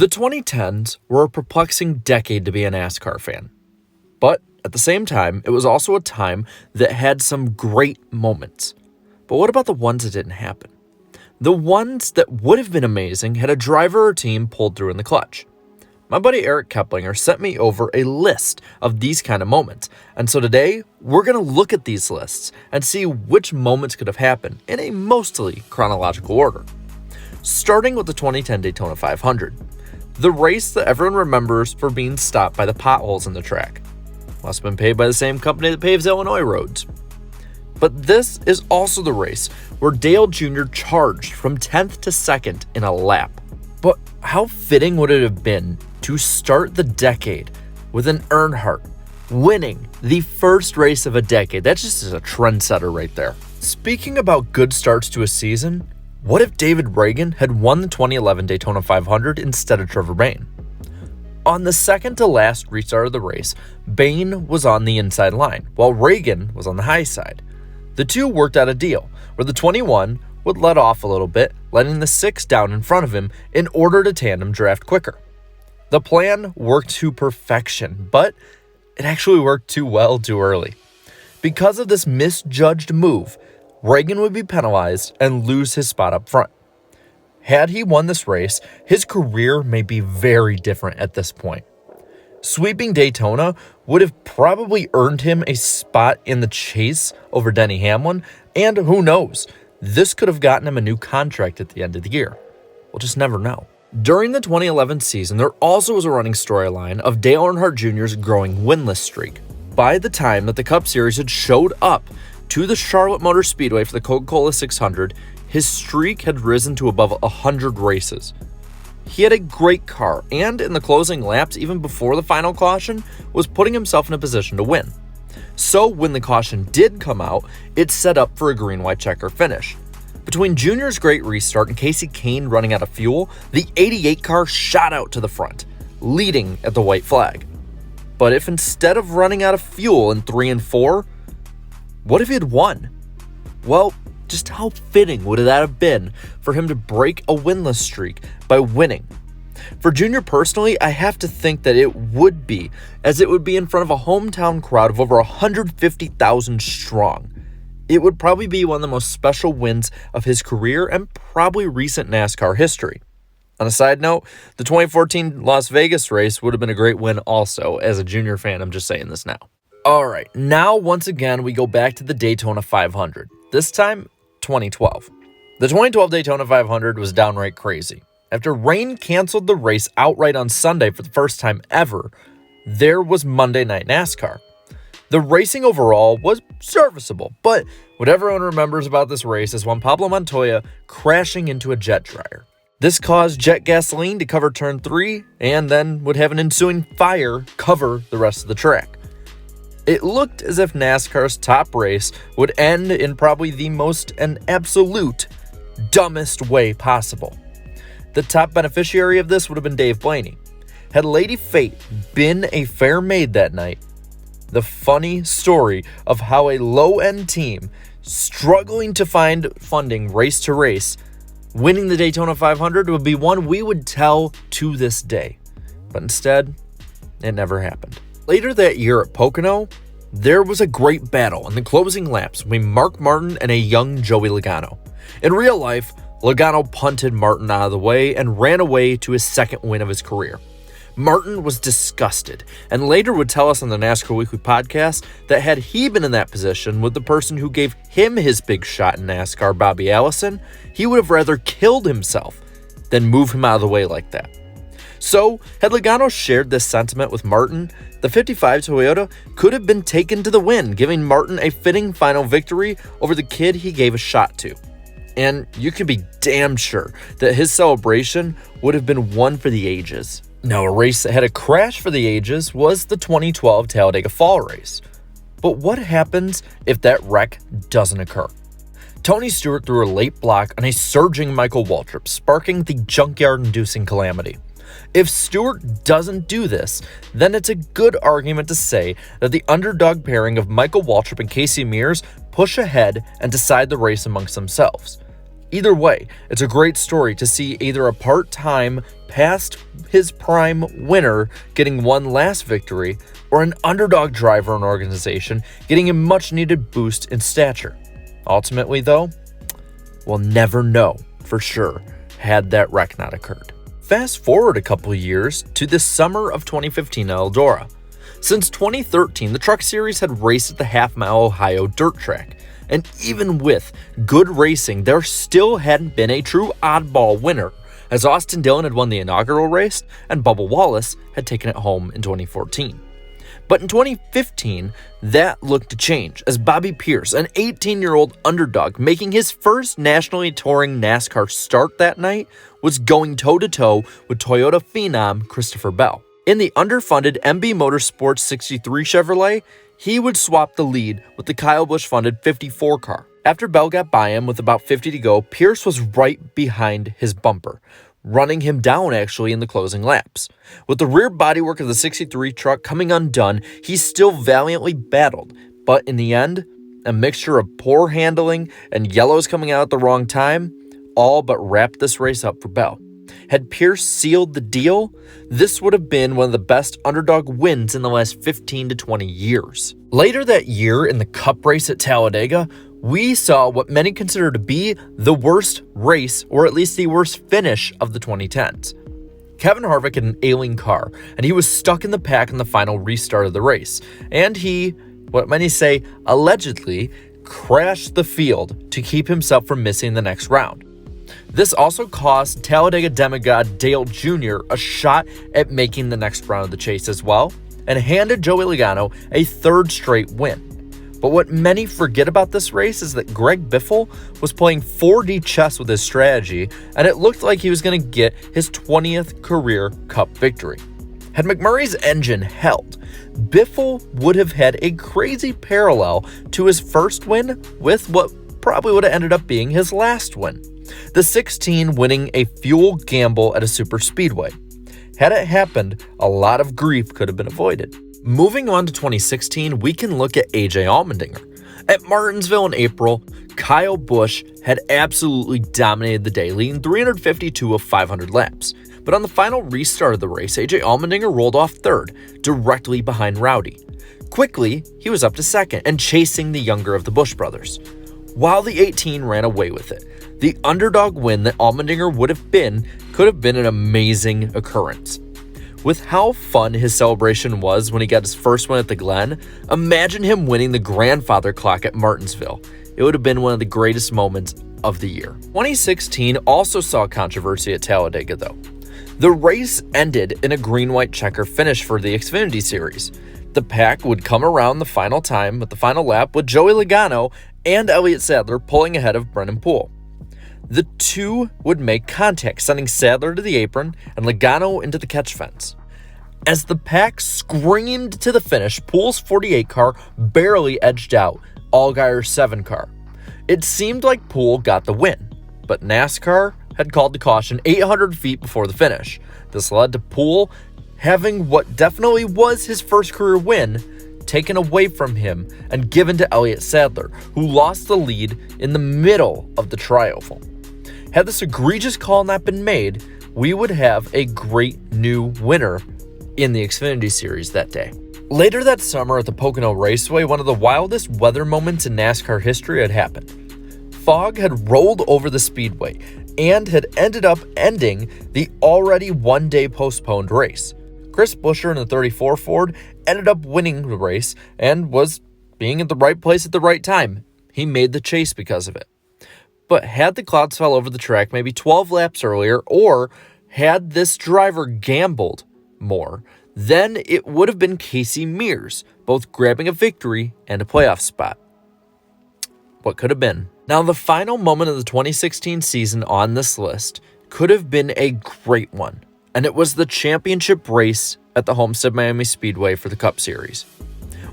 The 2010s were a perplexing decade to be a NASCAR fan. But at the same time, it was also a time that had some great moments. But what about the ones that didn't happen? The ones that would have been amazing had a driver or team pulled through in the clutch. My buddy Erich Keplinger sent me over a list of these kind of moments. And so today, we're going to look at these lists and see which moments could have happened in a mostly chronological order. Starting with the 2010 Daytona 500. The race that everyone remembers for being stopped by the potholes in the track. Must have been paid by the same company that paves Illinois roads. But this is also the race where Dale Jr. charged from 10th to 2nd in a lap. But how fitting would it have been to start the decade with an Earnhardt winning the first race of a decade? That just is a trendsetter right there. Speaking about good starts to a season, what if David Reagan had won the 2011 Daytona 500 instead of Trevor Bayne? On the second to last restart of the race, Bayne was on the inside line, while Reagan was on the high side. The two worked out a deal, where the 21 would let off a little bit, letting the 6 down in front of him in order to tandem draft quicker. The plan worked to perfection, but it actually worked too well too early. Because of this misjudged move, Reagan would be penalized and lose his spot up front. Had he won this race, his career may be very different at this point. Sweeping Daytona would have probably earned him a spot in the chase over Denny Hamlin, and who knows, this could have gotten him a new contract at the end of the year. We'll just never know. During the 2011 season, there also was a running storyline of Dale Earnhardt Jr.'s growing winless streak. By the time that the Cup Series had showed up to the Charlotte Motor Speedway for the Coca-Cola 600, his streak had risen to above 100 races. He had a great car, and in the closing laps, even before the final caution, was putting himself in a position to win. So when the caution did come out, it set up for a green-white checker finish. Between Junior's great restart and Casey Kane running out of fuel, the 88 car shot out to the front, leading at the white flag. But if instead of running out of fuel in 3 and 4, what if he had won? Well, just how fitting would that have been for him to break a winless streak by winning? For Junior personally, I have to think that it would be, as it would be in front of a hometown crowd of over 150,000 strong. It would probably be one of the most special wins of his career and probably recent NASCAR history. On a side note, the 2014 Las Vegas race would have been a great win also. As a Junior fan, I'm just saying this now. Alright, now once again we go back to the Daytona 500. This time, 2012. The 2012 Daytona 500 was downright crazy. After rain canceled the race outright on Sunday for the first time ever, there was Monday Night NASCAR. The racing overall was serviceable, but what everyone remembers about this race is Juan Pablo Montoya crashing into a jet dryer. This caused jet gasoline to cover turn 3 and then would have an ensuing fire cover the rest of the track. It looked as if NASCAR's top race would end in probably the most and absolute dumbest way possible. The top beneficiary of this would have been Dave Blaney. Had Lady Fate been a fair maid that night, the funny story of how a low-end team struggling to find funding race to race, winning the Daytona 500 would be one we would tell to this day. But instead, it never happened. Later that year at Pocono, there was a great battle in the closing laps between Mark Martin and a young Joey Logano. In real life, Logano punted Martin out of the way and ran away to his second win of his career. Martin was disgusted and later would tell us on the NASCAR Weekly podcast that had he been in that position with the person who gave him his big shot in NASCAR, Bobby Allison, he would have rather killed himself than move him out of the way like that. So, had Logano shared this sentiment with Martin, the 55 Toyota could have been taken to the win, giving Martin a fitting final victory over the kid he gave a shot to. And you can be damn sure that his celebration would have been one for the ages. Now, a race that had a crash for the ages was the 2012 Talladega Fall Race. But what happens if that wreck doesn't occur? Tony Stewart threw a late block on a surging Michael Waltrip, sparking the junkyard-inducing calamity. If Stewart doesn't do this, then it's a good argument to say that the underdog pairing of Michael Waltrip and Casey Mears push ahead and decide the race amongst themselves. Either way, it's a great story to see either a part-time, past his prime winner getting one last victory, or an underdog driver and organization getting a much-needed boost in stature. Ultimately, though, we'll never know for sure had that wreck not occurred. Fast forward a couple years to the summer of 2015 at Eldora. Since 2013, the Truck Series had raced at the half-mile Ohio dirt track. And even with good racing, there still hadn't been a true oddball winner, as Austin Dillon had won the inaugural race and Bubba Wallace had taken it home in 2014. But in 2015, that looked to change as Bobby Pierce, an 18-year-old underdog making his first nationally touring NASCAR start that night, was going toe-to-toe with Toyota phenom Christopher Bell. In the underfunded MB Motorsports 63 Chevrolet, he would swap the lead with the Kyle Busch-funded 54 car. After Bell got by him with about 50 to go, Pierce was right behind his bumper, running him down actually in the closing laps. With the rear bodywork of the 63 truck coming undone, he still valiantly battled, but in the end, a mixture of poor handling and yellows coming out at the wrong time all but wrapped this race up for Bell. Had Pierce sealed the deal, this would have been one of the best underdog wins in the last 15 to 20 years. Later that year in the Cup race at Talladega, we saw what many consider to be the worst race, or at least the worst finish of the 2010s. Kevin Harvick had an ailing car, and he was stuck in the pack in the final restart of the race, and he, what many say, allegedly crashed the field to keep himself from missing the next round. This also cost Talladega demigod Dale Jr. a shot at making the next round of the chase as well, and handed Joey Logano a third straight win. But what many forget about this race is that Greg Biffle was playing 4D chess with his strategy, and it looked like he was going to get his 20th career Cup victory. Had McMurray's engine held, Biffle would have had a crazy parallel to his first win with what probably would have ended up being his last win. The 16 winning a fuel gamble at a super speedway. Had it happened, a lot of grief could have been avoided. Moving on to 2016, we can look at AJ Allmendinger. At Martinsville in April, Kyle Busch had absolutely dominated the day, leading 352 of 500 laps. But on the final restart of the race, AJ Allmendinger rolled off third, directly behind Rowdy. Quickly, he was up to second and chasing the younger of the Busch brothers. While the 18 ran away with it, the underdog win that Allmendinger would have been could have been an amazing occurrence. With how fun his celebration was when he got his first win at the Glen, imagine him winning the grandfather clock at Martinsville. It would have been one of the greatest moments of the year. 2016 also saw controversy at Talladega though. The race ended in a green-white checker finish for the Xfinity Series. The pack would come around the final time with the final lap with Joey Logano and Elliott Sadler pulling ahead of Brennan Poole. The two would make contact, sending Sadler to the apron and Logano into the catch fence. As the pack screamed to the finish, Poole's 48 car barely edged out Allgaier's 7 car. It seemed like Poole got the win, but NASCAR had called the caution 800 feet before the finish. This led to Poole having what definitely was his first career win taken away from him and given to Elliott Sadler, who lost the lead in the middle of the trioval. Had this egregious call not been made, we would have a great new winner in the Xfinity Series that day. Later that summer at the Pocono Raceway, one of the wildest weather moments in NASCAR history had happened. Fog had rolled over the speedway and had ended up ending the already one-day postponed race. Chris Buescher in the 34 Ford ended up winning the race and was being at the right place at the right time. He made the chase because of it. But had the clouds fell over the track maybe 12 laps earlier, or had this driver gambled more, then it would have been Casey Mears, both grabbing a victory and a playoff spot. What could have been? Now, the final moment of the 2016 season on this list could have been a great one, and it was the championship race at the Homestead Miami Speedway for the Cup Series.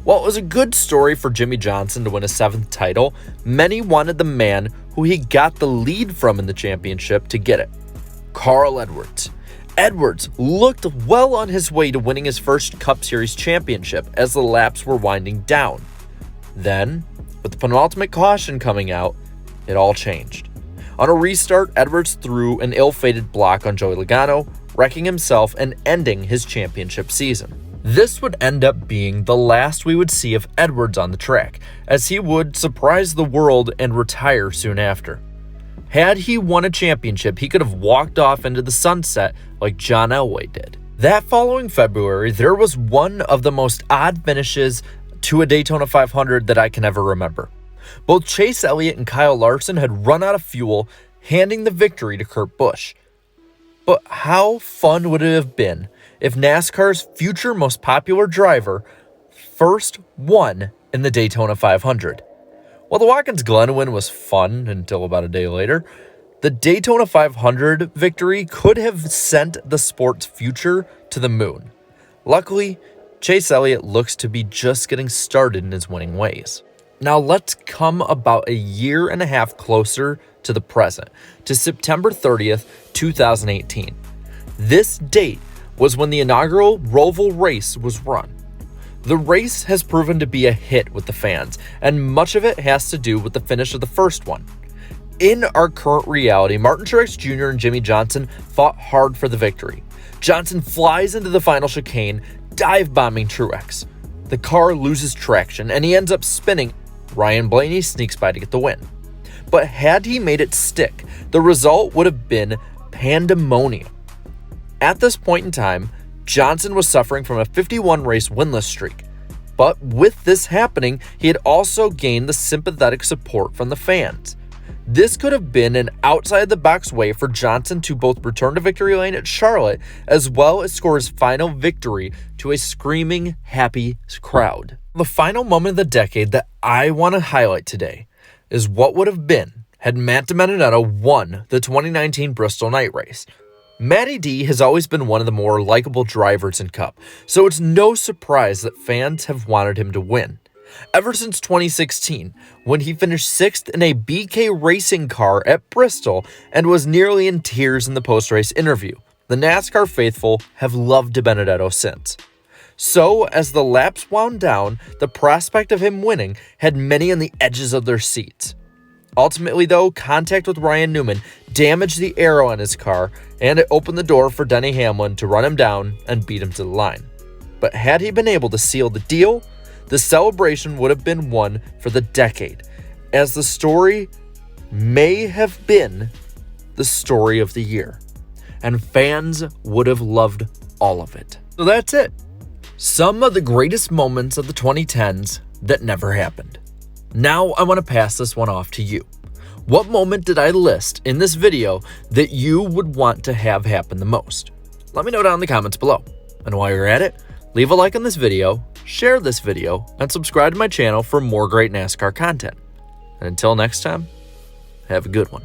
While it was a good story for Jimmy Johnson to win a 7th title, many wanted the man who he got the lead from in the championship to get it. Carl Edwards. Edwards looked well on his way to winning his first Cup Series championship as the laps were winding down. Then, with the penultimate caution coming out, it all changed. On a restart, Edwards threw an ill-fated block on Joey Logano, wrecking himself and ending his championship season. This would end up being the last we would see of Edwards on the track, as he would surprise the world and retire soon after. Had he won a championship, he could have walked off into the sunset like John Elway did. That following February, there was one of the most odd finishes to a Daytona 500 that I can ever remember. Both Chase Elliott and Kyle Larson had run out of fuel, handing the victory to Kurt Busch. But how fun would it have been if NASCAR's future most popular driver first won in the Daytona 500? While the Watkins-Glen win was fun until about a day later, the Daytona 500 victory could have sent the sport's future to the moon. Luckily, Chase Elliott looks to be just getting started in his winning ways. Now let's come about a year and a half closer to the present, to September 30th, 2018. This date was when the inaugural Roval race was run. The race has proven to be a hit with the fans, and much of it has to do with the finish of the first one. In our current reality, Martin Truex Jr. and Jimmy Johnson fought hard for the victory. Johnson flies into the final chicane, dive-bombing Truex. The car loses traction, and he ends up spinning. Ryan Blaney sneaks by to get the win. But had he made it stick, the result would have been pandemonium. At this point in time, Johnson was suffering from a 51-race winless streak. But with this happening, he had also gained the sympathetic support from the fans. This could have been an outside-the-box way for Johnson to both return to victory lane at Charlotte, as well as score his final victory to a screaming, happy crowd. The final moment of the decade that I want to highlight today is what would have been had Matt DiBenedetto won the 2019 Bristol night race. Matty D has always been one of the more likable drivers in Cup, so it's no surprise that fans have wanted him to win. Ever since 2016, when he finished 6th in a BK racing car at Bristol and was nearly in tears in the post-race interview, the NASCAR faithful have loved DiBenedetto since. So, as the laps wound down, the prospect of him winning had many on the edges of their seats. Ultimately, though, contact with Ryan Newman damaged the aero on his car, and it opened the door for Denny Hamlin to run him down and beat him to the line. But had he been able to seal the deal, the celebration would have been one for the decade, as the story may have been the story of the year, and fans would have loved all of it. So that's it. Some of the greatest moments of the 2010s that never happened. Now I want to pass this one off to you. What moment did I list in this video that you would want to have happen the most? Let me know down in the comments below. And while you're at it, leave a like on this video, share this video, and subscribe to my channel for more great NASCAR content. And until next time, have a good one.